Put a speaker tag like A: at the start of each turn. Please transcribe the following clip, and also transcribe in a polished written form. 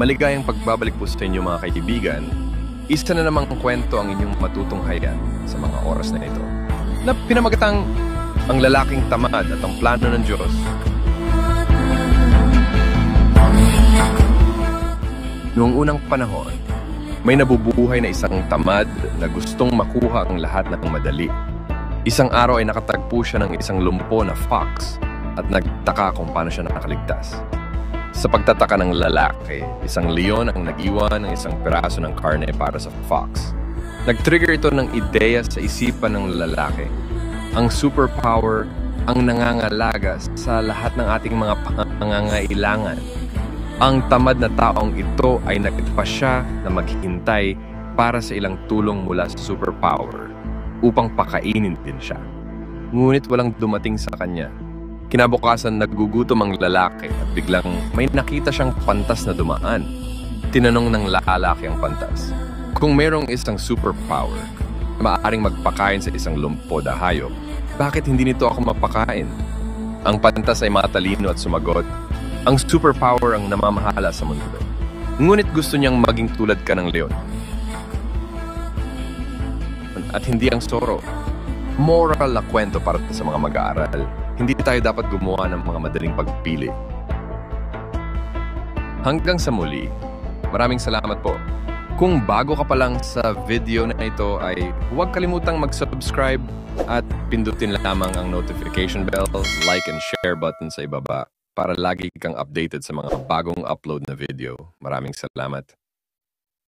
A: Maligayang pagbabalik po sa inyo mga kaibigan. Isa na namang kwento ang inyong matutunghayan sa mga oras na ito, na pinamagatang ang lalaking tamad at ang plano ng Diyos. Noong unang panahon, may nabubuhay na isang tamad na gustong makuha ang lahat ng madali. Isang araw ay nakatagpo siya ng isang lumpo na fox at nagtaka kung paano siya nakaligtas. Sa pagtataka ng lalaki, isang leon ang nag-iwan ng isang piraso ng karne para sa fox. Nag-trigger ito ng ideya sa isipan ng lalaki. Ang superpower ang nangangalaga sa lahat ng ating mga pangangailangan. Ang tamad na taong ito ay nagpasya na maghintay para sa ilang tulong mula sa superpower upang pakainin din siya. Ngunit walang dumating sa kanya. Kinabukasan nagugutom ang lalaki at biglang may nakita siyang pantas na dumaan. Tinanong ng lalaki ang pantas, kung mayroong isang superpower na maaaring magpakain sa isang lumpo na hayop, bakit hindi nito ako mapakain? Ang pantas ay matalino at sumagot, ang superpower ang namamahala sa mundo. Ngunit gusto niyang maging tulad ka ng leon. At hindi ang Zorro. Moral na kwento para sa mga mag-aaral. Hindi tayo dapat gumawa ng mga madaling pagpili. Hanggang sa muli, maraming salamat po. Kung bago ka pa lang sa video na ito ay huwag kalimutang mag-subscribe at pindutin lamang ang notification bell, like and share button sa ibaba para lagi kang updated sa mga bagong upload na video. Maraming salamat.